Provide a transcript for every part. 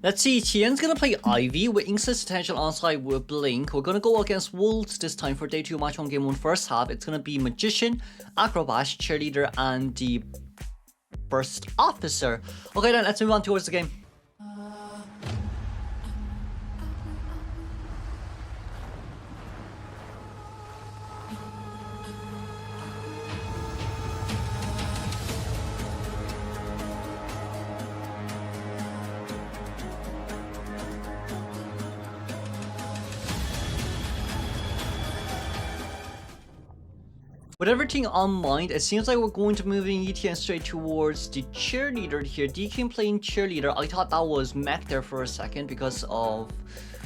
Let's see, Tian's gonna play Ivy with Instance Potential onside with Blink. We're gonna go against Wolves this time for day 2 match 1 game 1 first half. It's gonna be Magician, Acrobat, Cheerleader, and the First Officer. Okay then, let's move on towards the game. With everything on mind, it seems like we're going to move in ETN straight towards the Cheerleader here. DK playing Cheerleader. I thought that was Mech there for a second because of...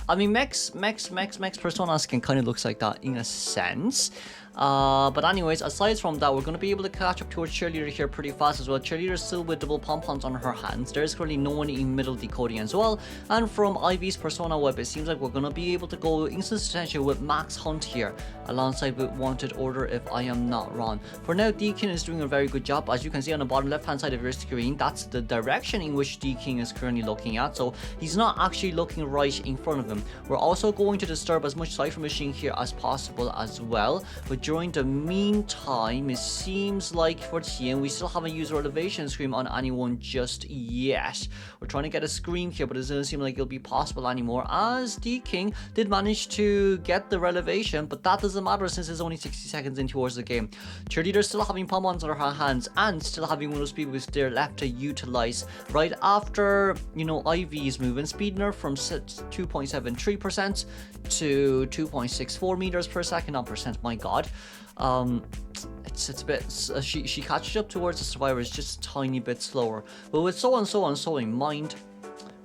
I mean, Mech's personas can kind of looks like that in a sense. But anyways, aside from that, we're going to be able to catch up towards Cheerleader here pretty fast as well. Cheerleader still with double pom-poms on her hands. There's currently no one in middle decoding as well. And from Ivy's persona web, it seems like we're going to be able to go Instance Potential with Max Hunt here, alongside with Wanted Order if I am not wrong. For now, D-King is doing a very good job. As you can see on the bottom left hand side of your screen, that's the direction in which D-King is currently looking at. So he's not actually looking right in front of him. We're also going to disturb as much Cypher Machine here as possible as well. But during the meantime, it seems like for Tian, we still haven't used our elevation scream on anyone just yet. We're trying to get a scream here, but it doesn't seem like it'll be possible anymore, as D-King did manage to get the relevation, but that doesn't matter since it's only 60 seconds in towards the game. Cheerleader still having pom-poms on her hands and still having one of speed boosts there left to utilize right after, you know, Ivy's movement speed nerf from 2.73% to 2.64 meters per second, not percent, my god. It's a bit, she catches up towards the survivors just a tiny bit slower, but with so in mind,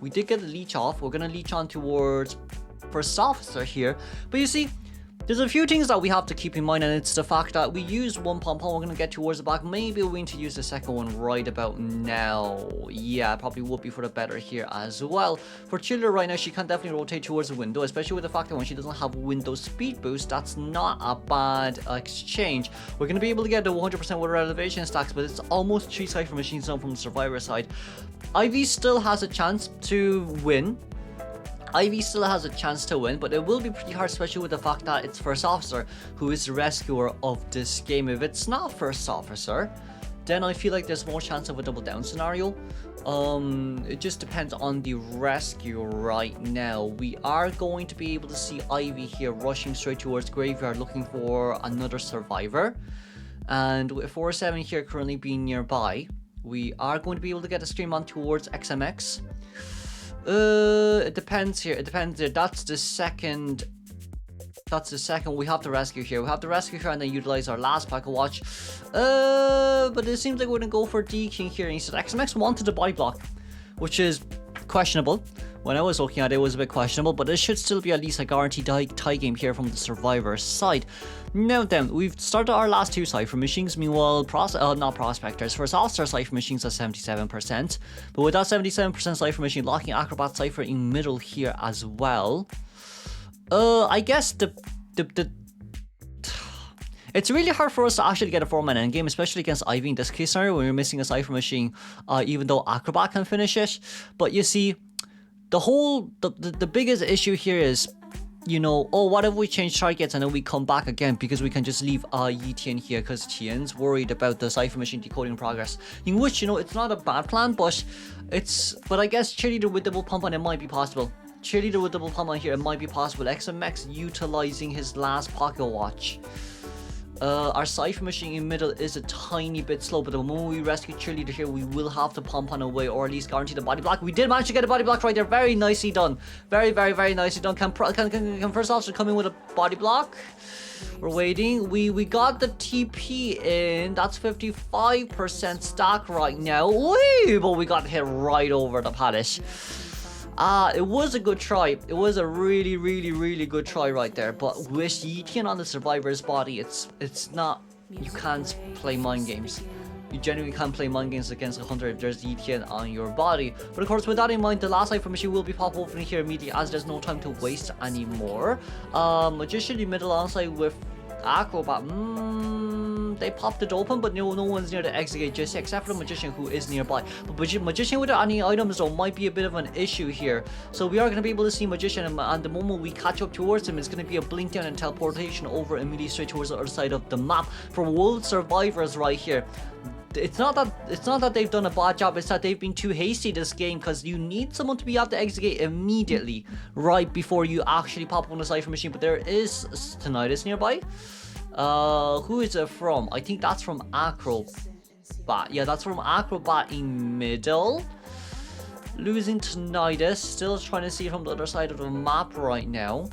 we did get a leech off. We're gonna leech on towards First Officer here, but you see, there's a few things that we have to keep in mind, and it's the fact that we used one pom-pom. We're going to get towards the back. Maybe we're going to use the second one right about now. Yeah, probably would be for the better here as well. For Chiller right now, she can definitely rotate towards the window, especially with the fact that when she doesn't have window speed boost, that's not a bad exchange. We're going to be able to get the 100% with our elevation stacks, but it's almost 3 Cypher Machines down from the Survivor side. Ivy still has a chance to win. Ivy still has a chance to win, but it will be pretty hard, especially with the fact that it's First Officer who is the rescuer of this game. If it's not First Officer, then I feel like there's more chance of a double down scenario. It just depends on the rescue right now. We are going to be able to see Ivy here rushing straight towards Graveyard looking for another survivor. And with 4-7 here currently being nearby, we are going to be able to get a stream on towards XMX. It depends here. It depends there. That's the second. We have to rescue here. We have to rescue here and then utilize our last pack of watch. But it seems like we're gonna go for D-King here instead. XMX wanted the body block, which is questionable. When I was looking at it, it was a bit questionable, but it should still be at least a guaranteed tie game here from the Survivor side. Now then, we've started our last 2 Cypher Machines. Meanwhile, not Prospectors. First Officer Cypher Machines at 77%. But with that 77% Cypher Machine, locking Acrobat Cypher in middle here as well. I guess it's really hard for us to actually get a 4-man endgame, especially against Ivy in this case scenario when you're missing a Cypher Machine, even though Acrobat can finish it. But you see, the biggest issue here is, you know, oh, what if we change targets and then we come back again, because we can just leave Tian here because Tian's worried about the Cypher Machine decoding progress, in which, you know, it's not a bad plan, but I guess Cheerleader with double pump on it might be possible. Cheerleader with double pump on here, it might be possible. XMX utilizing his last pocket watch. Our Cypher Machine in middle is a tiny bit slow, but the moment we rescue Cheerleader here, we will have to pump on away, or at least guarantee the body block. We did manage to get a body block right there. Very nicely done. Very nicely done. Can First Officer come in with a body block? We're waiting. We got the TP in. That's 55% stack right now. Whee! But we got hit right over the palace. It was a good try. It was a really good try right there. But with Yetian on the Survivor's body, it's not. You can't play mind games. You genuinely can't play mind games against a hunter if there's Yetian on your body. But of course, with that in mind, the last Cypher Machine will be pop opening here immediately, as there's no time to waste anymore. Magician in middle onside with Acrobat. they popped it open, but no one's near the exit gate just yet, except for the magician who is nearby. But magician without any items though might be a bit of an issue here. So we are going to be able to see magician, and the moment we catch up towards him, it's going to be a blink down and teleportation over immediately straight towards the other side of the map for wolf survivors right here. It's not that they've done a bad job, it's that they've been too hasty this game, because you need someone to be at the exit gate immediately right before you actually pop up on the cipher machine. But there is Tinnitus nearby. Who is it from? I think that's from Acrobat. Yeah, that's from Acrobat in middle. Losing Tinnitus, still trying to see from the other side of the map right now.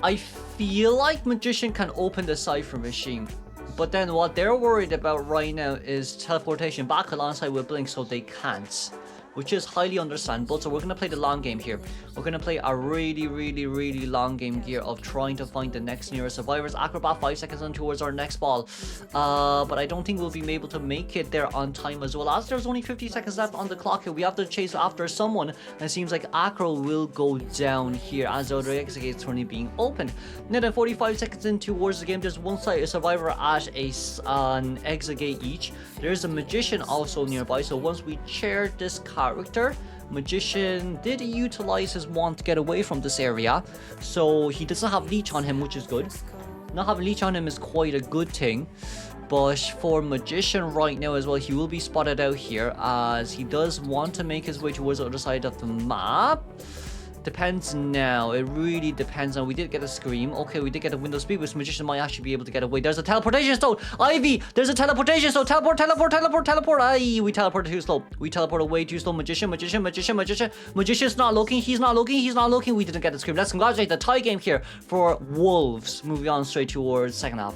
I feel like magician can open the cipher machine, but then what they're worried about right now is teleportation back alongside with Blink, so they can't, which is highly understandable. So we're going to play the long game here. We're going to play a really long game here of trying to find the next nearest survivors. Acrobat 5 seconds on towards our next ball, but I don't think we'll be able to make it there on time, as well as there's only 50 seconds left on the clock here. We have to chase after someone, and it seems like Acro will go down here as the other exit gate is currently being opened. Now then, 45 seconds in towards the game, there's one side a survivor at an exit gate each. There's a magician also nearby, so once we chair this character, magician did utilize his wand to get away from this area, so he doesn't have leech on him, which is good. Not having leech on him is quite a good thing. But for magician right now as well, he will be spotted out here, as he does want to make his way towards the other side of the map. Depends now. It really depends on. We did get a scream. Okay, we did get a window speed, which magician might actually be able to get away. There's a teleportation stone. Ivy, there's a teleportation stone. Teleport. Aye, we teleported too slow. We teleported way too slow. Magician's not looking. He's not looking. We didn't get the scream. Let's congratulate the tie game here for wolves. Moving on straight towards second half.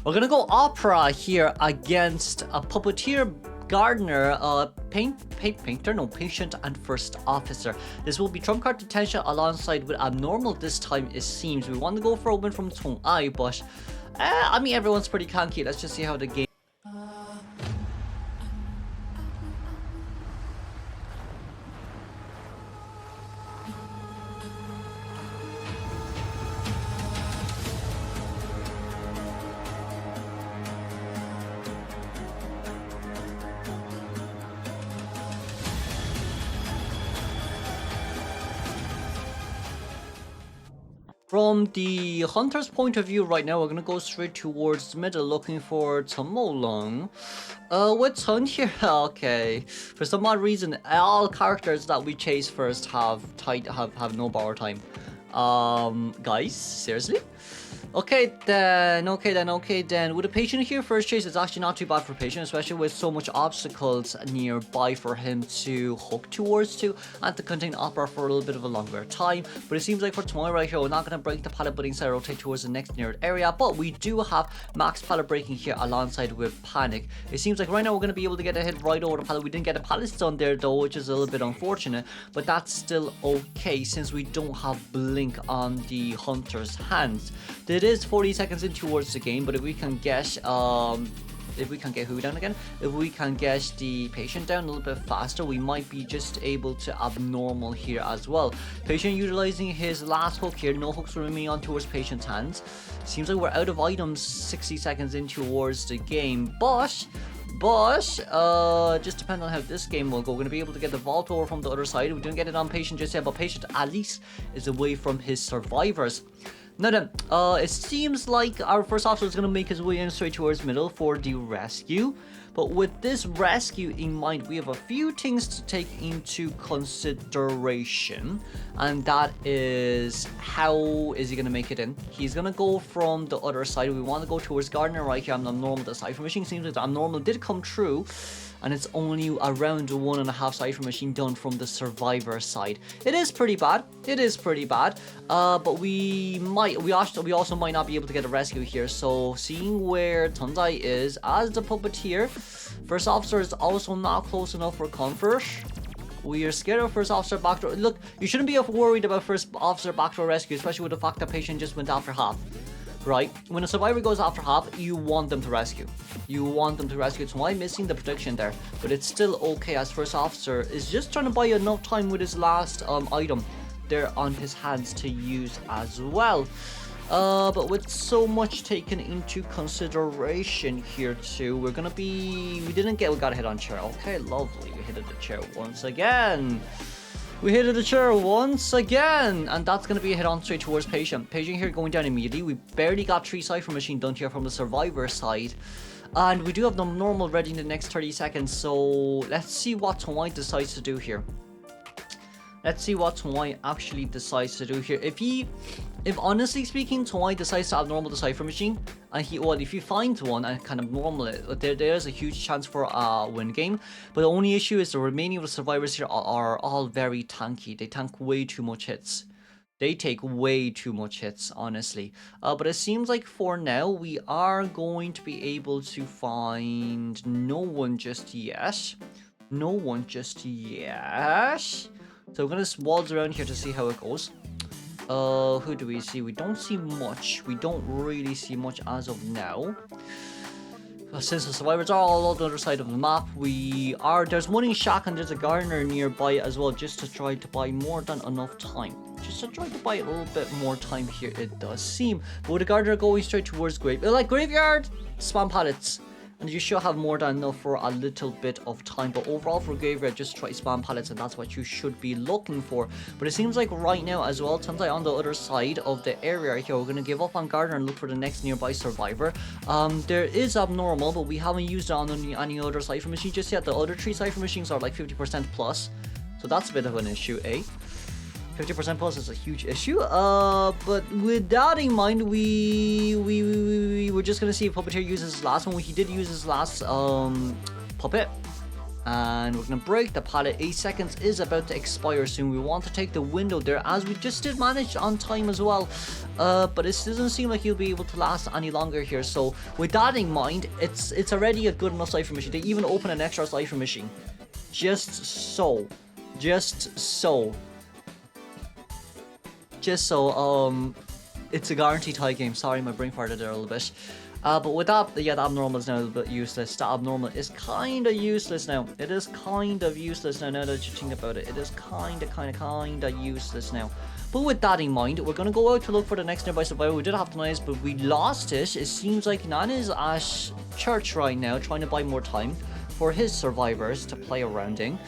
We're gonna go opera here against a puppeteer, gardener, patient and first officer. This will be trump card detention alongside with abnormal this time, it seems. We want to go for a win from Tong Ai, but I mean, everyone's pretty conky. Let's just see how the game. From the hunter's point of view right now, we're gonna go straight towards the middle looking for Tomolong. What's Hun here? Okay. For some odd reason, all characters that we chase first have no power time. Guys, seriously? Okay then. With a patient here, first chase is actually not too bad for patient, especially with so much obstacles nearby for him to hook towards and to contain opera for a little bit of a longer time. But it seems like for tomorrow right here, we're not going to break the pallet, but instead rotate towards the next nearest area. But we do have max pallet breaking here alongside with panic. It seems like right now we're going to be able to get a hit right over the pallet. We didn't get a pallet stun there though, which is a little bit unfortunate, but that's still okay since we don't have blink on the hunter's hands. It is 40 seconds in towards the game, but if we can guess if we can get who down again, if we can guess the patient down a little bit faster, we might be just able to abnormal here as well. Patient utilizing his last hook here, no hooks remaining on towards patient's hands. Seems like we're out of items 60 seconds in towards the game, but just depends on how this game will go. We're going to be able to get the vault over from the other side. We didn't get it on patient just yet, but patient at least is away from his survivors. Now then, it seems like our first officer is going to make his way in straight towards middle for the rescue. But with this rescue in mind, we have a few things to take into consideration. And that is, how is he going to make it in? He's going to go from the other side. We want to go towards Gardner right here. I'm not normal. The cipher machine seems like the abnormal did come true. And it's only around 1.5 cipher machine done from the survivor side. It is pretty bad. But we also might not be able to get a rescue here. So seeing where Tundai is as the puppeteer, first officer is also not close enough for comfort. We are scared of first officer backdoor. Look, you shouldn't be worried about first officer backdoor rescue, especially with the fact that patient just went after half. Right? When a survivor goes after half, you want them to rescue. It's why missing the prediction there. But it's still okay, as first officer is just trying to buy enough time with his last item there on his hands to use as well. But with so much taken into consideration here too, we got a hit on chair. Okay, lovely. We hit the chair once again. We hit the chair once again, and that's gonna be a hit on straight towards Patient. Patient here going down immediately. We barely got 3 Cypher Machine done here from the Survivor side. And we do have the normal ready in the next 30 seconds, so let's see what White decides to do here. Let's see what White actually decides to do here. If honestly speaking, White decides to abnormal the Cypher Machine, and if he finds one and kind of normal it, there's a huge chance for a win game. But the only issue is the remaining of the survivors here are all very tanky. They tank way too much hits. They take way too much hits, honestly. But it seems like for now, we are going to be able to find no one just yet. No one just yet. So we're going to waltz around here to see how it goes. Who do we see? We don't see much. We don't really see much as of now. Since the survivors are all on the other side of the map, there's one in Shack and there's a gardener nearby as well, just to try to buy more than enough time. Just to try to buy a little bit more time here, it does seem. But with the gardener going straight towards graveyard, spam pallets. And you should have more than enough for a little bit of time. But overall for graveyard, just try spam pallets, and that's what you should be looking for. But it seems like right now as well, Tensai on the other side of the area here, we're going to give up on gardener and look for the next nearby survivor. There is abnormal, but we haven't used it on any other Cypher machine just yet. The other 3 Cypher machines are like 50% plus. So that's a bit of an issue, eh? 50% plus is a huge issue. But with that in mind, we're just gonna see if Puppeteer uses his last one. He did use his last puppet. And we're gonna break the pallet. 8 seconds is about to expire soon. We want to take the window there, as we just did manage on time as well. But it doesn't seem like he'll be able to last any longer here. So with that in mind, it's already a good enough Cypher machine. They even open an extra Cypher machine. Just so. It's a guaranteed tie game. Sorry, my brain farted there a little bit. But with that, yeah, the abnormal is now a little bit useless. The abnormal is kind of useless now. It is kind of useless now that you think about it. It is kind of useless now. But with that in mind, we're going to go out to look for the next nearby survivor. We did have the knives, but we lost it. It seems like Nan is at church right now, trying to buy more time for his survivors to play around in.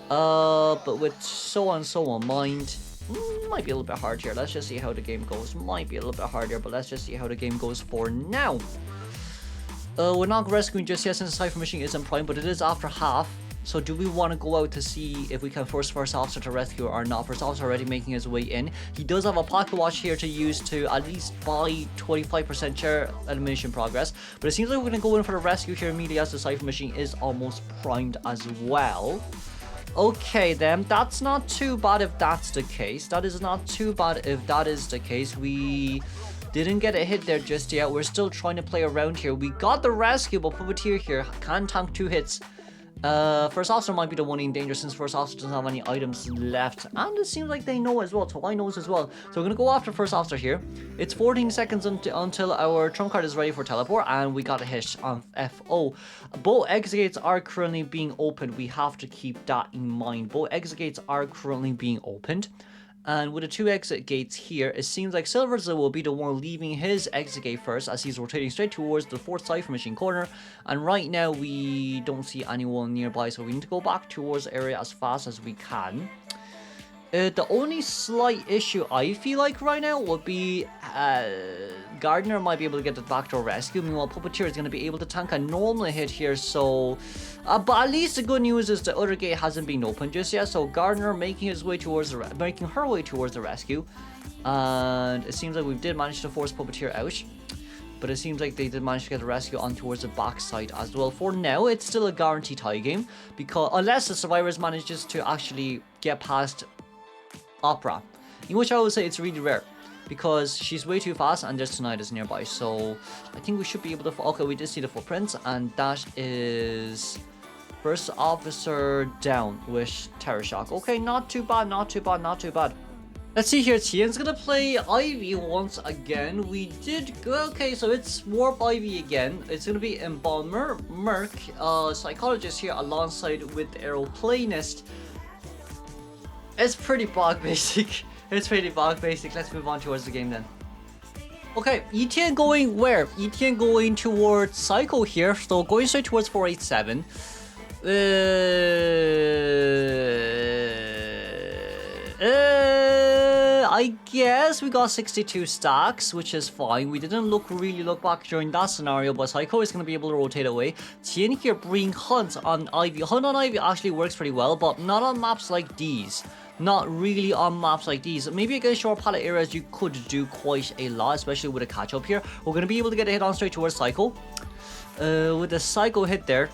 But with so on mind, might be a little bit hard here. Let's just see how the game goes. Might be a little bit harder, but let's just see how the game goes for now. We're not rescuing just yet since the Cypher machine isn't prime, but it is after half. So do we want to go out to see if we can force First Officer to rescue or not? First Officer already making his way in. He does have a pocket watch here to use to at least buy 25% chair elimination progress. But it seems like we're going to go in for the rescue here immediately as the Cypher machine is almost primed as well. Okay then, that's not too bad if that's the case. That is not too bad if that is the case. We didn't get a hit there just yet. We're still trying to play around here. We got the rescue, but Puppeteer here can tank 2 hits. First Officer might be the one in danger since First Officer doesn't have any items left. And it seems like they know as well. Tawai knows as well. So we're going to go after First Officer here. It's 14 seconds until our trump card is ready for teleport. And we got a hit on FO. Both exit gates are currently being opened. We have to keep that in mind. Both exit gates are currently being opened. And with the 2 exit gates here, it seems like Silverza will be the one leaving his exit gate first as he's rotating straight towards the 4th Cypher machine corner. And right now we don't see anyone nearby, so we need to go back towards the area as fast as we can. The only slight issue I feel like right now would be Gardener might be able to get the backdoor rescue. Meanwhile, Puppeteer is going to be able to tank a normal hit here. So, but at least the good news is the other gate hasn't been opened just yet. So Gardener making her way towards the rescue, and it seems like we did manage to force Puppeteer out. But it seems like they did manage to get the rescue on towards the backside as well. For now, it's still a guaranteed tie game because unless the survivors manages to actually get past Opera, in which I would say it's really rare because she's way too fast and there's Tonight is nearby. So I think we should be able to. Okay, we did see the footprints, and that is First Officer down with Terror Shock. Okay, not too bad. Let's see here. Tian's gonna play Ivy once again. We did go. Okay, so it's Warp Ivy again. It's gonna be Embalmer, Merc, Psychologist here alongside with Aeroplanist. It's pretty bog basic. Let's move on towards the game then. Okay, ETN going where? ETN going towards Psycho here, so going straight towards 487. I guess we got 62 stacks, which is fine. We didn't really look back during that scenario, but Psycho is going to be able to rotate away. Tien here bring Hunt on Ivy. Hunt on Ivy actually works pretty well, but not on maps like these. Not really on maps like these. Maybe against short palette areas you could do quite a lot, especially with a catch up here. We're going to be able to get a hit on straight towards Psycho. With the Psycho hit there,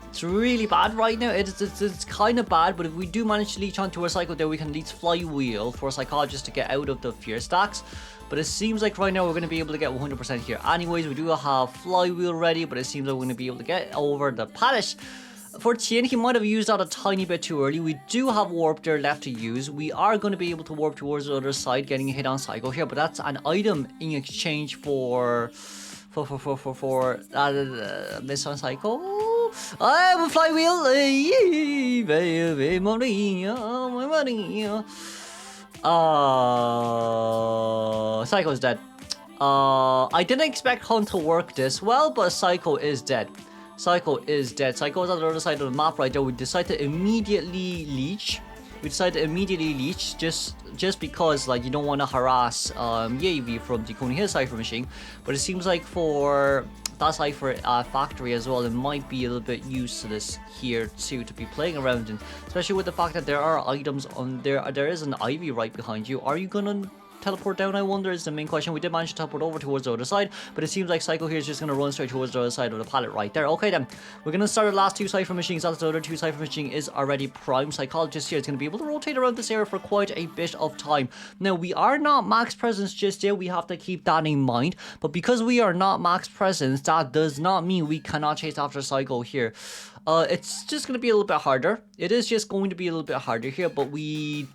it's really bad right now. It's kind of bad, but if we do manage to leech onto a Psycho there, we can leech Flywheel for Psychologist to get out of the fear stacks. But it seems like right now we're going to be able to get 100% here. Anyways, we do have Flywheel ready, but it seems like we're going to be able to get over the pallet. For Tien, he might have used that a tiny bit too early. We do have Warp there left to use. We are going to be able to warp towards the other side, getting a hit on Psycho here, but that's an item in exchange for miss on Psycho. I have a Flywheel. Psycho's dead. I didn't expect Hunt to work this well, but Psycho is dead. Psycho is dead. Psycho is on the other side of the map right there. We decided to immediately leech. Just because like you don't want to harass Yavi from decoding his cipher machine. But it seems like for that cipher factory as well, it might be a little bit used to this here too, to be playing around in, especially with the fact that there are items on there. There is an Ivy right behind you. Are you gonna teleport down, I wonder, is the main question. We did manage to teleport over towards the other side, but it seems like Psycho here is just going to run straight towards the other side of the pallet right there. Okay then, we're going to start the last two cipher machines. That's the other two cipher machine is already prime. Psychologist here is going to be able to rotate around this area for quite a bit of time. Now, we are not max presence just yet. We have to keep that in mind, but because we are not max presence, that does not mean we cannot chase after Psycho here. It's just going to be a little bit harder. It is just going to be a little bit harder here, but we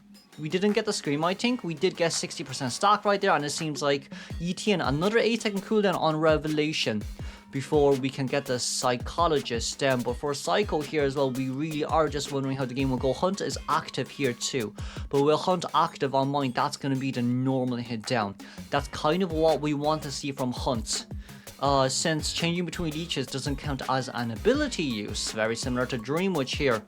didn't get the scream, I think. We did get 60% stock right there, and it seems like ETN, another 8-second cooldown on Revelation before we can get the Psychologist down. But for Psycho here as well, we really are just wondering how the game will go. Hunt is active here too, but with Hunt active on mine, that's going to be the normal hit down. That's kind of what we want to see from Hunt. Since changing between leeches doesn't count as an ability use, very similar to Dreamwitch here.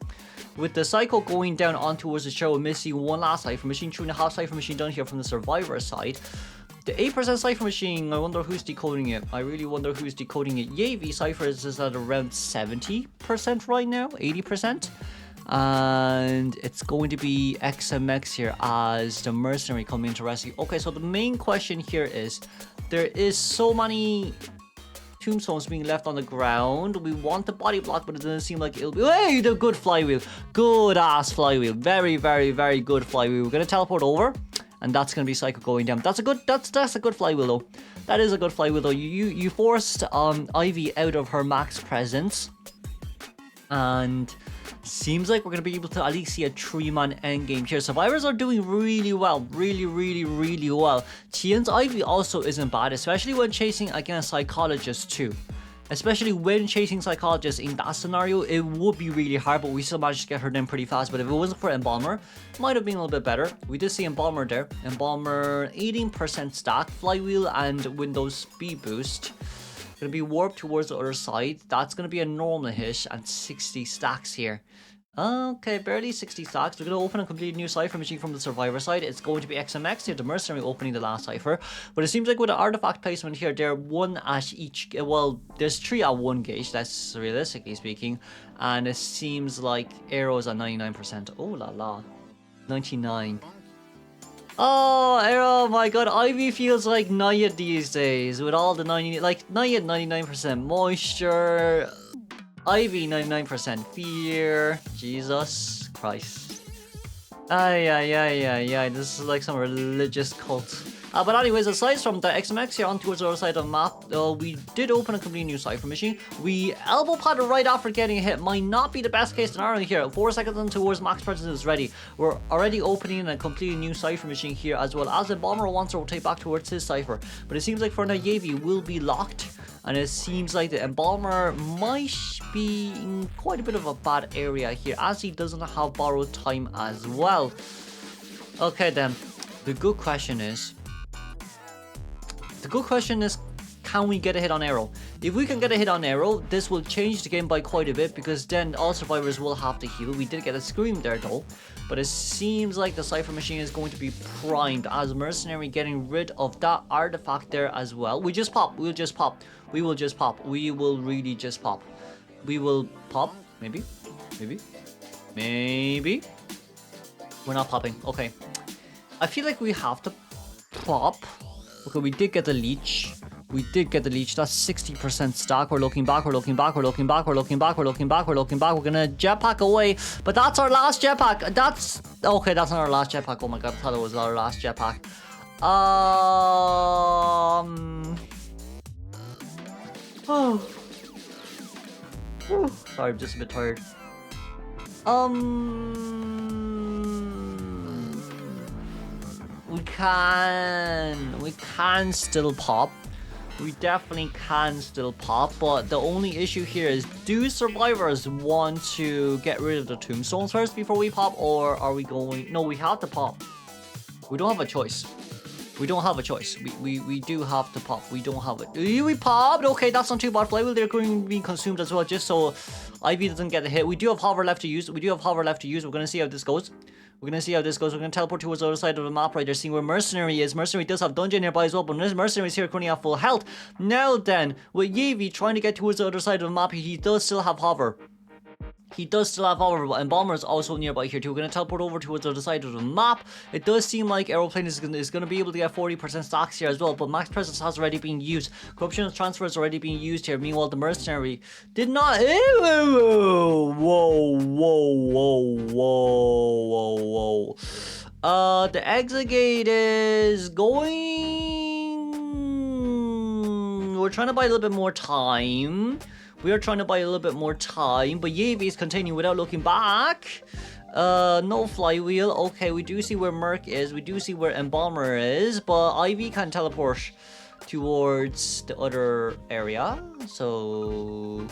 With the Psycho going down on towards the show, missing one last cipher machine, 2.5 cipher machine done here from the Survivor side. The 8% cipher machine, I wonder who's decoding it. I really wonder who's decoding it. Yavi cipher is at around 70% right now, 80%. And it's going to be XMX here as the mercenary coming into rescue. Okay, so the main question here is, there is so many tombstones being left on the ground. We want the body block, but it doesn't seem like it'll be. Hey, the good Flywheel. Good ass Flywheel. Very, very, very good Flywheel. We're gonna teleport over, and that's gonna be Psycho going down. That's a good Flywheel though. That is a good Flywheel though. You forced Ivy out of her max presence, and seems like we're going to be able to at least see a 3-man endgame here. Survivors are doing really well. Really well. Tien's Ivy also isn't bad, especially when chasing against Psychologists too. Especially when chasing Psychologists in that scenario, it would be really hard, but we still managed to get her down pretty fast. But if it wasn't for Embalmer, it might have been a little bit better. We did see Embalmer there. Embalmer, 18% stack, Flywheel, and Windows speed boost. Going to be warped towards the other side. That's going to be a normal hit, and 60 stacks here. Okay, barely 60 stacks. We're going to open a completely new cipher machine from the Survivor side. It's going to be XMX here, the mercenary opening the last cipher. But it seems like with the artifact placement here, they're one at each. Well, there's 3 at 1 gauge. That's realistically speaking. And it seems like arrows at 99%. Oh la la, 99. Oh, Arrow, my god, Ivy feels like Naya these days with all the 90, like Naya 99% moisture, Ivy 99% fear, Jesus Christ. Ay, this is like some religious cult. But anyways, aside from the XMX here on towards the other side of the map, we did open a completely new cipher machine. We elbow padded right after getting a hit. Might not be the best case scenario here. 4 seconds on towards max presence is ready. We're already opening a completely new cipher machine here, as well as the bomber wants to rotate back towards his cipher. But it seems like for now Yavi will be locked, and it seems like the Embalmer might be in quite a bit of a bad area here, as he doesn't have borrowed time as well. Okay then, the good question is, The good question is, can we get a hit on Arrow? If we can get a hit on Arrow, this will change the game by quite a bit, because then all survivors will have to heal. We did get a scream there though, but it seems like the Cypher machine is going to be primed as Mercenary getting rid of that artifact there as well. We just pop. We'll just pop. We will just pop. We will really just pop. We will pop. Maybe. Maybe. Maybe. We're not popping. Okay. I feel like we have to pop. Okay, we did get the leech. We did get the leech. That's 60% stock. We're looking back. We're looking back. We're looking back. We're looking back. We're looking back. We're looking back. We're gonna jetpack away. But that's our last jetpack. That's okay. That's not our last jetpack. Oh my god! I thought it was our last jetpack. Oh. Sorry, I'm just a bit tired. We can still pop. We definitely can still pop, but the only issue here is, do survivors want to get rid of the tombstones first before we pop, or are we going... No, we have to pop. We don't have a choice. We don't have a choice. We do have to pop. We don't have it. We popped. Okay, that's not too bad. Flywheel, they're going to be consumed as well, just so IV doesn't get a hit. We do have hover left to use. We're going to see how this goes. We're going to see how this goes. We're going to teleport towards the other side of the map right there, seeing where Mercenary is. Mercenary does have Dungeon nearby as well, but Mercenary is here currently at full health. Now then, with Yavi trying to get towards the other side of the map, he does still have hover. He does still have hover, and Bomber is also nearby here too. We're going to teleport over towards the other side of the map. It does seem like Aeroplane is going to be able to get 40% stocks here as well, but Max Presence has already been used. Corruption Transfer is already being used here. Meanwhile, the Mercenary did not... Whoa, whoa, whoa, whoa, whoa. The Exegate is going... We're trying to buy a little bit more time. We are trying to buy a little bit more time, but Yavi is continuing without looking back. No flywheel. Okay, we do see where Merc is. We do see where Embalmer is, but Ivy can teleport towards the other area. So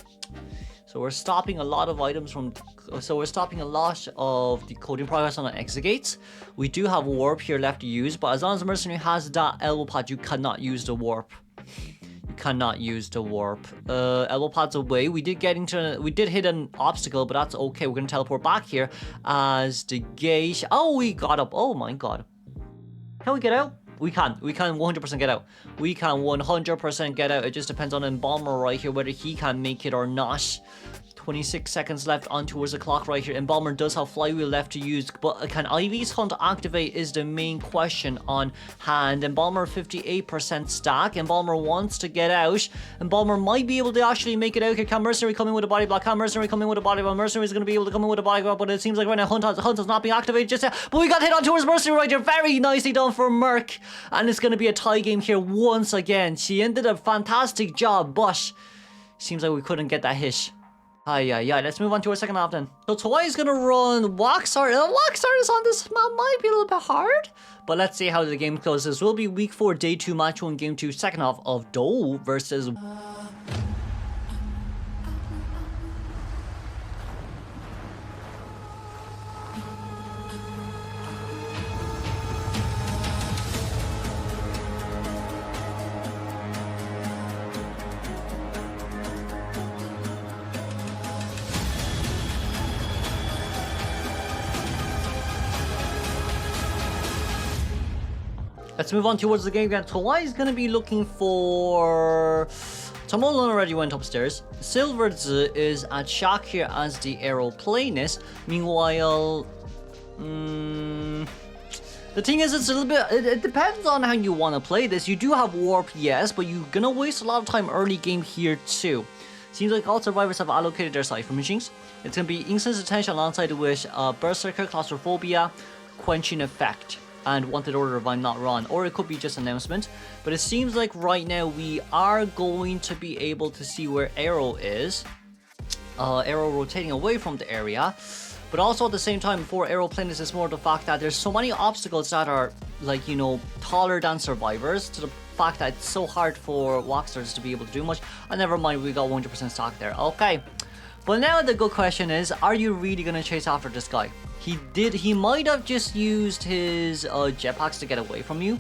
we're stopping a lot of items from... So we're stopping a lot of the coding progress on the Exegates. We do have Warp here left to use, but as long as the Mercenary has that elbow pad, you cannot use the Warp. Cannot use the warp. Elbow pad's away. We did hit an obstacle, but that's okay. We're gonna teleport back here as the gate. Oh, we got up. Oh my god. Can we get out? We can 100% get out. We can 100% get out. It just depends on Embalmer right here, whether he can make it or not. 26 seconds left on towards the clock right here. Embalmer does have flywheel left to use, but can Ivy's Hunt activate is the main question on hand. Embalmer 58% stack. Embalmer wants to get out. Embalmer might be able to actually make it out here. Can Mercenary come in with a body block? Can Mercenary come in with a body block? Mercenary is going to be able to come in with a body block, but it seems like right now Hunt has not been activated just yet. But we got hit on towards Mercenary right here. Very nicely done for Merc. And it's going to be a tie game here once again. She did a fantastic job, but seems like we couldn't get that hit. Yeah. Let's move on to our second half then. So Tawai is gonna run Waxart. Waxart is on this map, might be a little bit hard, but let's see how the game goes. This will be week 4, day 2, match 1, game 2, second half of DOU versus... Let's move on towards the game again. Tawai is going to be looking for... Tamolon already went upstairs. Silverz is at Shaq here as the aeroplanist. Meanwhile... the thing is, it's a little bit... It depends on how you want to play this. You do have Warp, yes, but you're going to waste a lot of time early game here too. Seems like all survivors have allocated their Cypher machines. It's going to be Instant Attention alongside with Berserker, Claustrophobia, Quenching Effect, and Wanted Order if I'm not wrong, or it could be just announcement. But it seems like right now we are going to be able to see where Arrow is. Arrow rotating away from the area, but also at the same time, for Aeroplanist, it's more the fact that there's so many obstacles that are, like, you know, taller than survivors, to the fact that it's so hard for Walksters to be able to do much. And never mind, we got 100% stock there. Okay, but now the good question is, are you really going to chase after this guy? He might have just used his jetpacks to get away from you.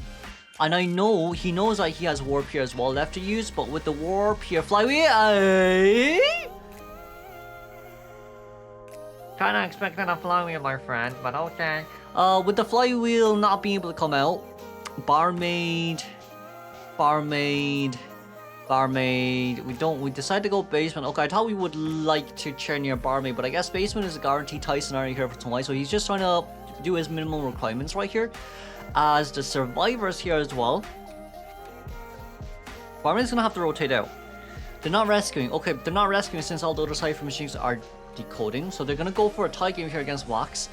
And I know he knows that he has warp here as well left to use, but with the warp here, flywheel, Kinda expecting a flywheel, my friend, but okay. with the flywheel not being able to come out, barmaid. We decided to go basement. Okay, I thought we would like to chair near barmaid, but I guess basement is a guaranteed tie scenario here for tonight. So he's just trying to do his minimum requirements right here. As the survivors here as well. Barmaid's gonna have to rotate out. They're not rescuing. Okay, they're not rescuing since all the other cipher machines are decoding. So they're gonna go for a tie game here against Wax.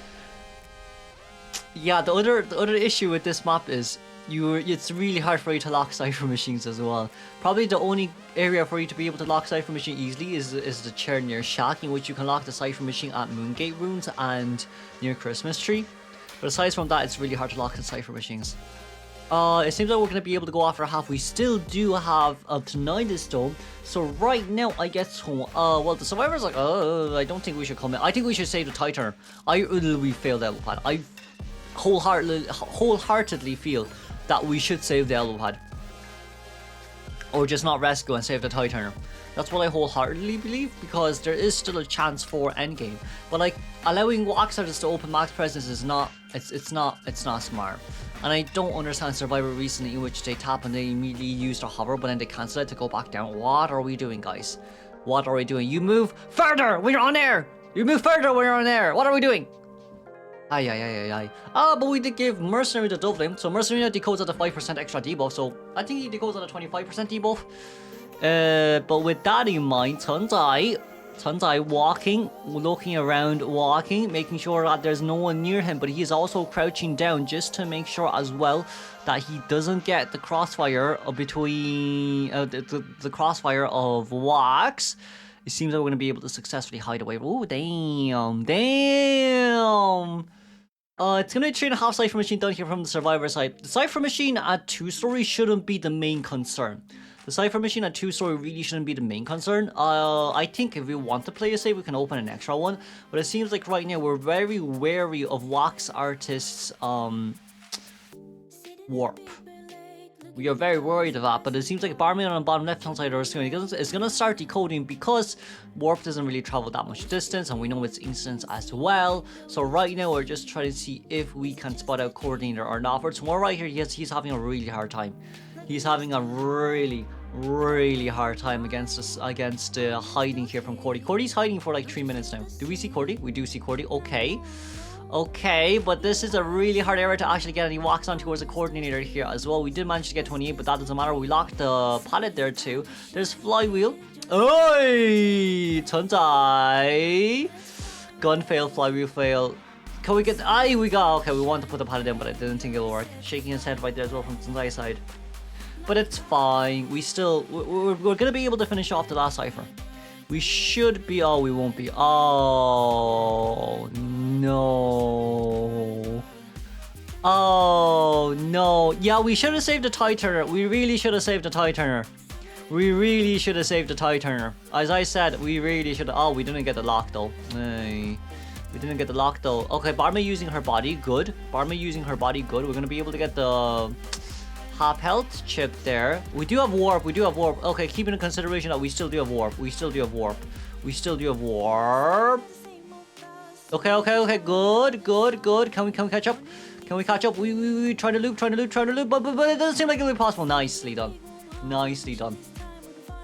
Yeah, the other issue with this map is it's really hard for you to lock cipher machines as well. Probably the only area for you to be able to lock cipher machine easily is the chair near Shack, in which you can lock the cipher machine at Moongate Runes and near Christmas Tree. But aside from that, it's really hard to lock the cipher machines. It seems like we're going to be able to go after half. We still do have up to 9 this though. So right now, I guess, well, the survivor's like, I don't think we should come in. I think we should save the Titan. We failed the elbow pad. I wholeheartedly feel that we should save the elbow pad. Or just not rescue and save the Titan. That's what I wholeheartedly believe, because there is still a chance for endgame. But like, allowing Wax artists to open max presence is not, it's not smart. And I don't understand Survivor recently, in which they tap and they immediately use the hover, but then they cancel it to go back down. What are we doing, guys? What are we doing? You move further when you're on air! You move further when you're on air! What are we doing? But we did give Mercenary the double flame, so Mercenary now decodes at a 5% extra debuff, so I think he decodes at a 25% debuff. But with that in mind, Tunzai walking, looking around, walking, making sure that there's no one near him, but he is also crouching down just to make sure as well that he doesn't get the crossfire between the crossfire of Wax. It seems like we're going to be able to successfully hide away. Oh, damn. It's going to be 3.5 cipher machine down here from the survivor side. The cipher machine at 2-story shouldn't be the main concern. The cipher machine at 2-story really shouldn't be the main concern. I think if we want to play a save, we can open an extra one. But it seems like right now we're very wary of Wax Artist's warp. We are very worried of that, but it seems like Barman on the bottom left hand side of our screen is going to start decoding, because warp doesn't really travel that much distance, and we know it's instance as well. So right now we're just trying to see if we can spot out coordinator or not. For tomorrow right here, he's having a really hard time. He's having a really hard time against hiding here from Cordy. Cordy's hiding for like 3 minutes now. Do we see Cordy? We do see Cordy. Okay, but this is a really hard area to actually get, and he walks on towards the coordinator here as well. We did manage to get 28, but that doesn't matter. We locked the pallet there too. There's flywheel. Oi! Tunzai! Gun fail, flywheel fail. Can we get... we got... Okay, we want to put the pallet in, but I didn't think it'll work. Shaking his head right there as well from Tunzai's side. But it's fine. We're gonna be able to finish off the last cipher. We should be... Oh, we won't be. Oh, no. Oh, no. Yeah, we should have saved the tie turner. We really should have saved the tie turner. As I said, we really should have... Oh, we didn't get the lock, though. We didn't get the lock, though. Okay, Barma using her body. Good. We're going to be able to get the... half health chip there. We do have warp. Okay, keeping in consideration that we still do have warp. Okay. Good. Can we catch up? We trying to loop, but it doesn't seem like it'll be possible. Nicely done.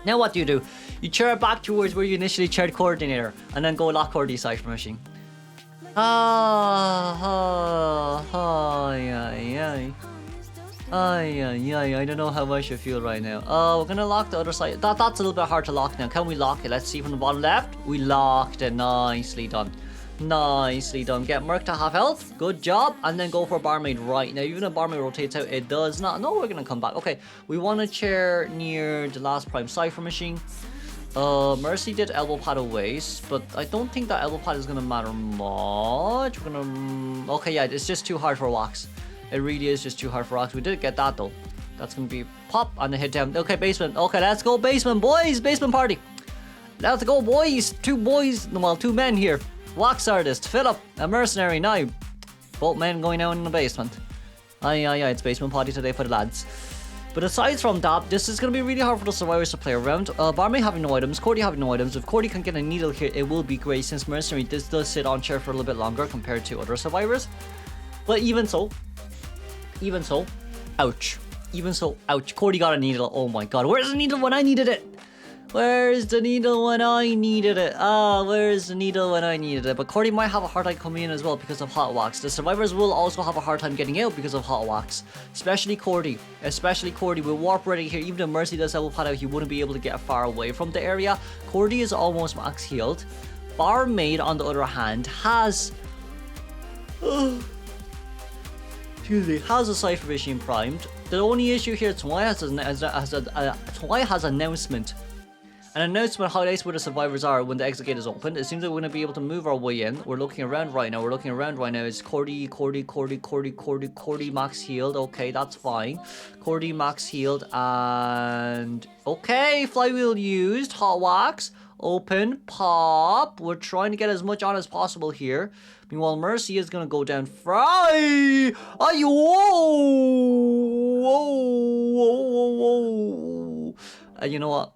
Now what do? You chair it back towards where you initially chaired coordinator, and then go lock Cordy's cipher machine. I don't know how I should feel right now. We're gonna lock the other side. That's a little bit hard to lock now. Can we lock it? Let's see from the bottom left. We locked it. Nicely done. Get Merc to half health. Good job. And then go for Barmaid right now. Even if Barmaid rotates out, it does not. No, we're gonna come back. Okay, we want a chair near the last prime cipher machine. Mercy did elbow pad away, but I don't think that elbow pad is gonna matter much. We're gonna... Okay, yeah, it's just too hard for Wax. It really is just too hard for Wax. We did get that though. That's gonna be pop and the hit down. Okay, basement. Okay, let's go basement, boys. Basement party. Let's go, boys. Two men here. Wax artist, Philip, a mercenary now. Both men going down in the basement. Yeah, it's basement party today for the lads. But aside from that, this is going to be really hard for the survivors to play around. Barmaid having no items, Cordy having no items. If Cordy can get a needle here, it will be great since Mercenary does sit on chair for a little bit longer compared to other survivors. But even so, ouch. Even so, ouch. Cordy got a needle. Oh my god, where's the needle when I needed it? Where's the needle when I needed it? Where's the needle when I needed it? But Cordy might have a hard time coming in as well because of hot wax. The survivors will also have a hard time getting out because of hot wax. Especially Cordy. With warp ready here. Even if Mercy does have a hot out, he wouldn't be able to get far away from the area. Cordy is almost max healed. Barmaid, on the other hand, has... has a Cypher Machine primed. The only issue here, Twy has announcement. An announcement highlights where the survivors are when the exit gate is opened. It seems like we're going to be able to move our way in. We're looking around right now. It's Cordy max healed. Okay, that's fine. Cordy max healed and... Okay, flywheel used. Hot wax. Open. Pop. We're trying to get as much on as possible here. Meanwhile, Mercy is going to go down. Fry! Whoa! You know what?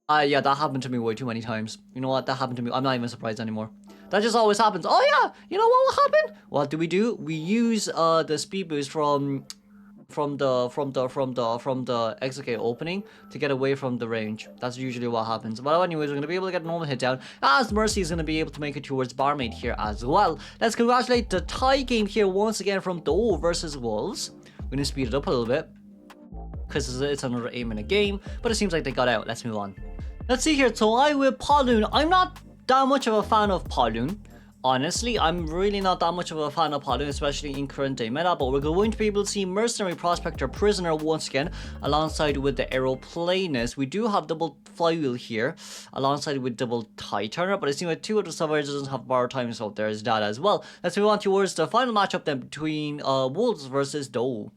Yeah, that happened to me way too many times. You know what? That happened to me. I'm not even surprised anymore. That just always happens. Oh yeah, you know what will happen? What do? We use the speed boost from the exit gate opening to get away from the range. That's usually what happens. But anyways, we're gonna be able to get a normal hit down as Mercy is gonna be able to make it towards Barmaid here as well. Let's congratulate the tie game here once again from DOU versus Wolves. We're gonna speed it up a little bit because it's another 8-minute game, but it seems like they got out. Let's move on. Let's see here. So I with Pawloon. I'm not that much of a fan of Pawloon. Honestly, I'm really not that much of a fan of Pawloon, especially in current day meta, but we're going to be able to see Mercenary, Prospector, Prisoner once again, alongside with the Aeroplanist. We do have double Flywheel here, alongside with double Tie Turner, but it seems like two of the survivors doesn't have bar time, so there's that as well. Let's move on towards the final matchup then between Wolves versus DOU.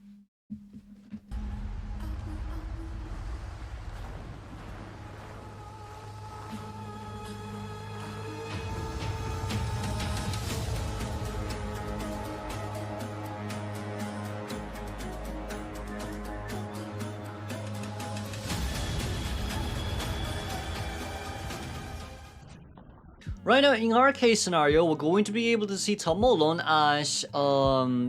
Right now, in our case scenario, we're going to be able to see Tom Malone as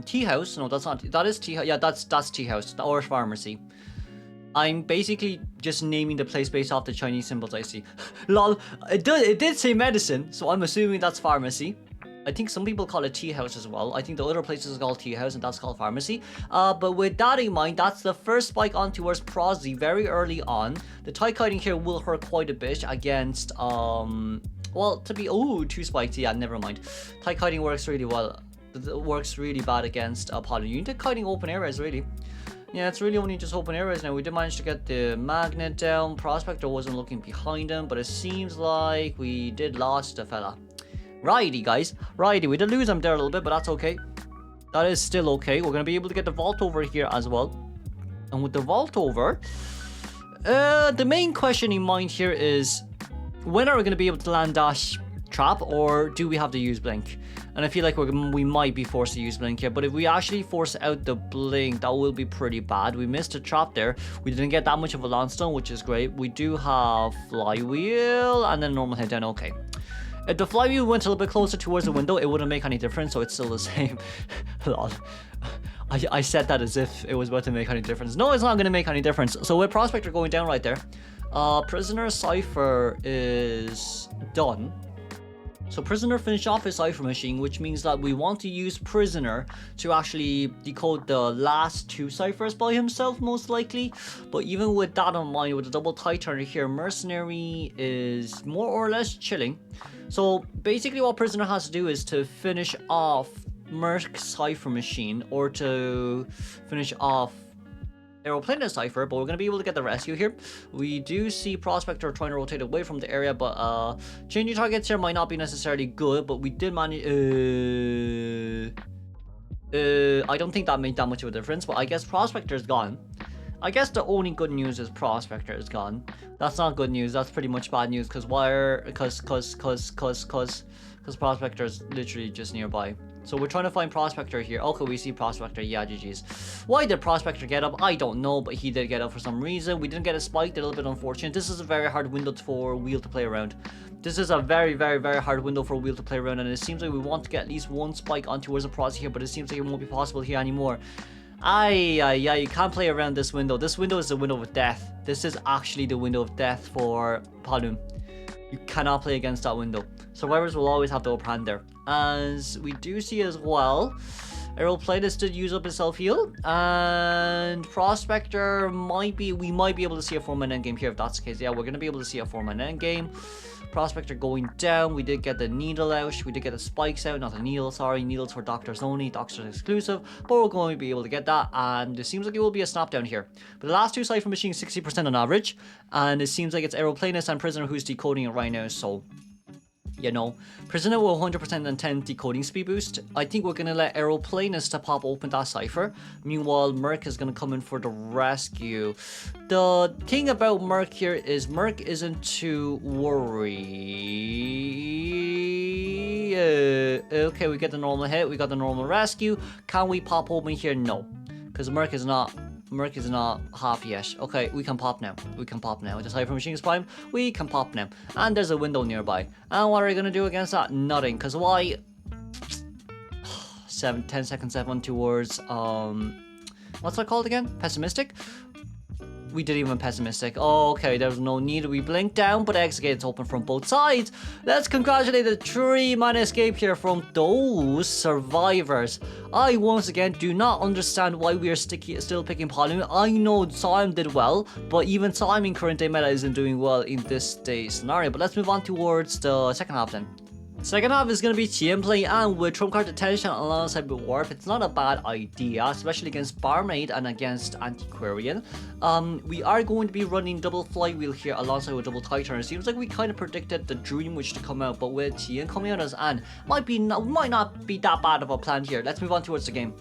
Tea House. No, that's not. That is Tea House. Yeah, that's Tea House or Pharmacy. I'm basically just naming the place based off the Chinese symbols I see. Lol. It did say medicine, so I'm assuming that's Pharmacy. I think some people call it Tea House as well. I think the other places is called Tea House and that's called Pharmacy. But with that in mind, that's the first spike on towards Prosy very early on. The tie kiting here will hurt quite a bit against well, to be... Oh, 2 spikes. Yeah, never mind. Tie kiting works really well. It works really bad against Pawloon. You need to kiting open areas, really. Yeah, it's really only just open areas now. We did manage to get the magnet down. Prospector wasn't looking behind him, but it seems like we did lost the fella. Righty, guys. Righty. We did lose him there a little bit, but that's okay. That is still okay. We're going to be able to get the vault over here as well. And with the vault over, the main question in mind here is... when are we going to be able to land dash trap, or do we have to use blink? And I feel like we might be forced to use blink here, but if we actually force out the blink, that will be pretty bad. We missed a trap there. We didn't get that much of a landstone, which is great. We do have flywheel and then normal hit down. Okay. If the flywheel went a little bit closer towards the window, it wouldn't make any difference, so it's still the same. Lol. I said that as if it was about to make any difference. No, it's not going to make any difference. So with Prospector going down right there, Prisoner Cypher is done. So Prisoner finished off his Cypher machine, which means that we want to use Prisoner to actually decode the last 2 ciphers by himself, most likely. But even with that in mind, with the double tie turner here, Mercenary is more or less chilling. So basically what Prisoner has to do is to finish off Merc's Cypher machine, or to finish off Aeroplanist Cypher, but we're going to be able to get the rescue here. We do see Prospector trying to rotate away from the area, but changing targets here might not be necessarily good, but we did manage... I don't think that made that much of a difference, but I guess Prospector is gone. I guess the only good news is Prospector is gone. That's not good news, that's pretty much bad news, because because Prospector is literally just nearby. So we're trying to find Prospector here. Okay, we see Prospector. Yeah, GG's. Why did Prospector get up? I don't know, but he did get up for some reason. We didn't get a spike. A little bit unfortunate. This is a very hard window for Wheel to play around. This is a very, very, very hard window for Wheel to play around, and it seems like we want to get at least one spike on towards the Pros here, but it seems like it won't be possible here anymore. Yeah, you can't play around this window. This window is the window of death. This is actually the window of death for Palum. You cannot play against that window. Survivors will always have the upper hand there. As we do see as well, Aeroplanist did use up his self-heal, and Prospector we might be able to see a 4-man endgame here if that's the case. Yeah, we're going to be able to see a 4-man endgame. Prospector going down. We did get the needle out. We did get the spikes out. Not the needle, sorry. Needles for doctors only. Doctors exclusive. But we're going to be able to get that. And it seems like it will be a snap down here. But the last two Cypher machines 60% on average. And it seems like it's Aeroplanist and Prisoner who's decoding it right now. So, you know, Prisoner will 100% and 10 decoding speed boost. I think we're going to let Aeroplanist to pop open that Cypher. Meanwhile, Merc is going to come in for the rescue. The thing about Merc here is Merc isn't too worried. Okay, we get the normal hit. We got the normal rescue. Can we pop open here? No. Because Merc is not half yet. Okay, we can pop now. We can pop now. With the Cypher Machines Prime, we can pop now. And there's a window nearby. And what are we going to do against that? Nothing. Because why? 10 seconds left on towards, what's that called again? Pessimistic? We didn't even pessimistic. Oh, okay, there's no need. We blink down, but exit gates open from both sides. Let's congratulate the 3-man escape here from those survivors. I once again do not understand why we are still picking Palum. I know Simon did well, but even Simon current day meta isn't doing well in this day scenario. But let's move on towards the second half then. Second half is going to be TM play, and with Trump card detention alongside with Warp, it's not a bad idea, especially against Barmaid and against Antiquarian. We are going to be running double Flywheel here alongside with double Titan. It seems like we kind of predicted the Dream Witch to come out, but with TM coming out as Anne, might not be that bad of a plan here. Let's move on towards the game.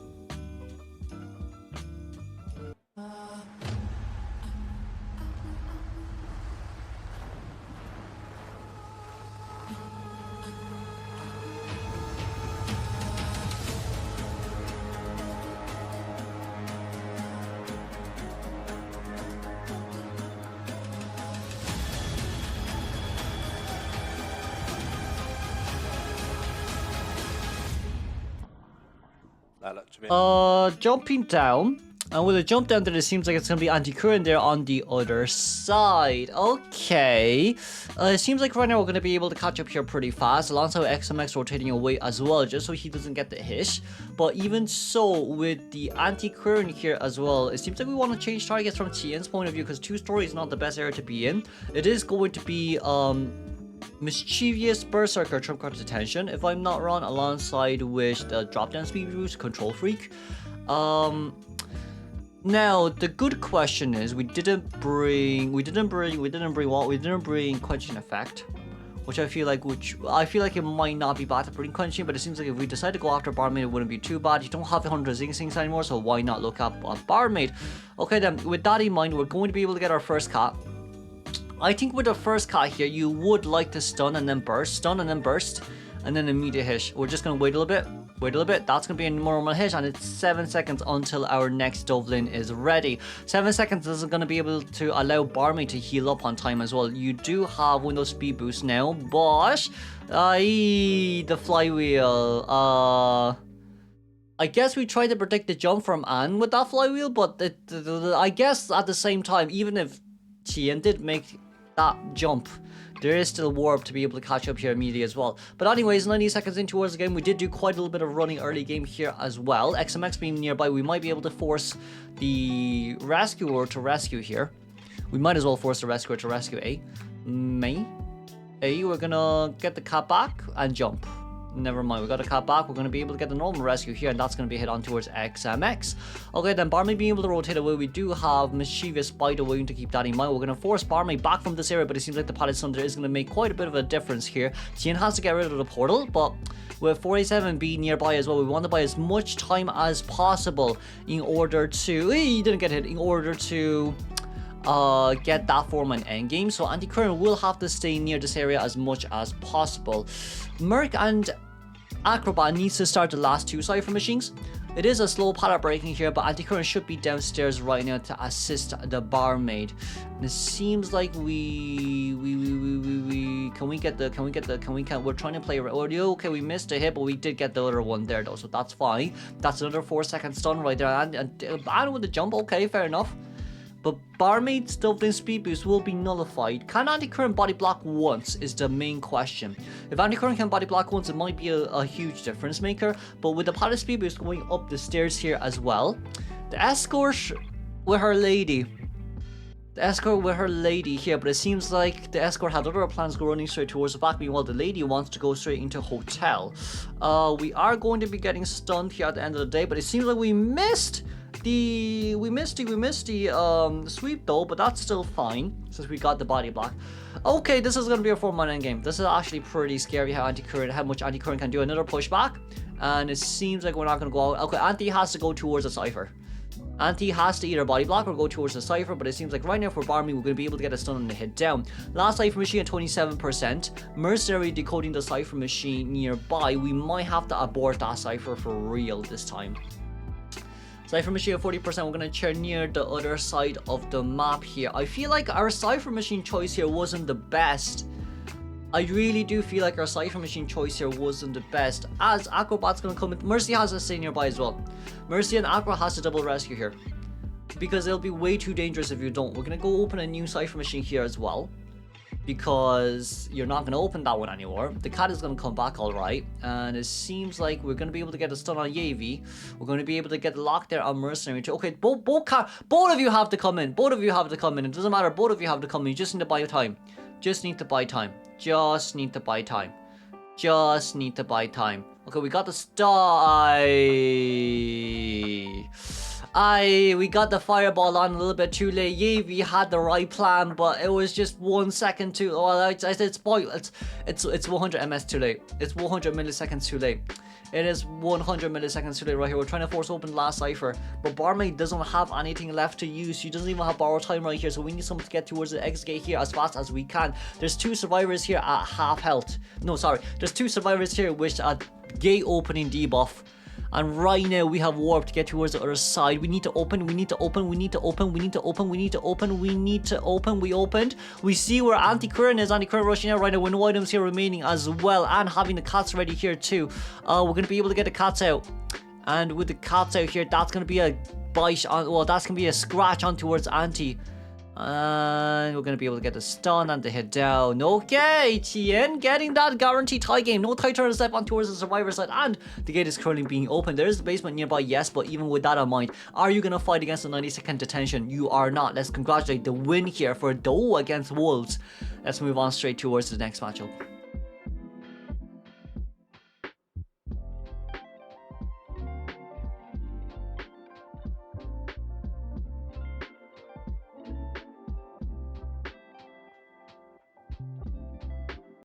That looked to me. Jumping down. And with a jump down there, it seems like it's going to be anti-current there on the other side. Okay. It seems like right now we're going to be able to catch up here pretty fast. Alongside XMX rotating away as well, just so he doesn't get the hit. But even so, with the anti-current here as well, it seems like we want to change targets from TN's point of view, because 2-story is not the best area to be in. It is going to be Mischievous Berserker Trump card detention, if I'm not wrong, alongside with the drop down speed boost Control Freak. Now the good question is, we didn't bring Quenching Effect, which I feel like it might not be bad to bring Quenching, but it seems like if we decide to go after Barmaid, it wouldn't be too bad. You don't have the 100 Zing Sings anymore, so why not look up Barmaid? Okay then, with that in mind, we're going to be able to get our first cat. I think with the first cat here, you would like to stun and then burst, and then immediate hit. We're just going to wait a little bit. That's going to be a normal hit, and it's 7 seconds until our next Dublin is ready. 7 seconds isn't going to be able to allow Barmaid to heal up on time as well. You do have Windows speed boost now, but the Flywheel. I guess we tried to predict the jump from Anne with that Flywheel, but I guess at the same time, even if Tien did make that jump, there is still Warp to be able to catch up here immediately as well. But anyways, 90 seconds in towards the game, we did do quite a little bit of running early game here as well. XMX being nearby, we might be able to force the rescuer to rescue here. We might as well force the rescuer to rescue A. We're gonna get the cat back and jump. Never mind, we got a cat back. We're going to be able to get the normal rescue here, and that's going to be hit on towards XMX. Okay, then Barmaid being able to rotate away, we do have Mischievous Spider waiting to keep that in mind. We're going to force Barmaid back from this area, but it seems like the Pallet Thunder is going to make quite a bit of a difference here. Tien has to get rid of the portal, but with 47 being nearby as well, we want to buy as much time as possible in order to... he didn't get hit. In order to get that form an endgame. So Anti-Current will have to stay near this area as much as possible. Merc and Acrobat needs to start the last 2 Cypher machines. It is a slow pallet breaking here, but Anti-Current should be downstairs right now to assist the barmaid. And it seems like we're trying to play. Okay, we missed a hit, but we did get the other one there though, so that's fine. That's another 4-second stun right there, and with the jump. Okay, fair enough. But barmaid stuffed in speed boost will be nullified. Can Anti-Current body block once is the main question. If Anti-Current can body block once, it might be a huge difference maker. But with the pallet speed boost going up the stairs here as well, the escort with her lady. The escort with her lady here, but it seems like the escort had other plans go running straight towards the back. Meanwhile, the lady wants to go straight into hotel. We are going to be getting stunned here at the end of the day, but it seems like we missed the sweep though, but that's still fine since we got the body block. Okay, this is gonna be a 4-man end game. This is actually pretty scary how much Anti-Current can do. Another pushback, and it seems like we're not gonna go out. Okay, Anti has to go towards the Cypher. Anti has to either body block or go towards the Cypher, but it seems like right now for Barmy, we're going to be able to get a stun on the hit down. Last Cypher machine at 27%. Mercenary decoding the Cypher machine nearby. We might have to abort that Cypher for real this time. Cypher machine at 40%, we're going to chair near the other side of the map here. I feel like our Cypher machine choice here wasn't the best. I really do feel like our Cypher machine choice here wasn't the best, as Acrobat's going to come in. Mercy has to stay nearby as well. Mercy and Acro has to double rescue here, because it'll be way too dangerous if you don't. We're going to go open a new Cypher machine here as well, because you're not going to open that one anymore. The cat is going to come back alright, and it seems like we're going to be able to get a stun on Yavi. We're going to be able to get locked there on Mercenary too. Okay, both of you have to come in. Both of you have to come in. It doesn't matter. Both of you have to come in. You just need to buy time. Just need to buy time. Just need to buy time. Just need to buy time. Okay, we got the star. We got the fireball on a little bit too late. Yavi had the right plan, but it was just 1 second too. Oh, I said it's 100 ms too late. It's 100 milliseconds too late. It is 100 milliseconds too late right here. We're trying to force open the last Cypher, but Barmaid doesn't have anything left to use. She doesn't even have borrow time right here, so we need someone to get towards the exit gate here as fast as we can. There's 2 survivors here at half health. No, sorry. There's 2 survivors here which are gate opening debuff. And right now we have warp to get towards the other side. We need to open, we need to open, we need to open, we need to open, we need to open, we need to open. We opened. We see where Anti-Current is. Anti-Current rushing out right now with no items here remaining as well. And having the cats ready here too. We're going to be able to get the cats out. And with the cats out here, that's going to be a bite on, well, that's going to be a scratch on towards Anti. And we're going to be able to get the stun and the hit down. Okay, Tien getting that guaranteed tie game. No tie turn step on towards the survivor side. And the gate is currently being opened. There is the basement nearby, yes. But even with that in mind, are you going to fight against the 90-second detention? You are not. Let's congratulate the win here for DOU against Wolves. Let's move on straight towards the next matchup.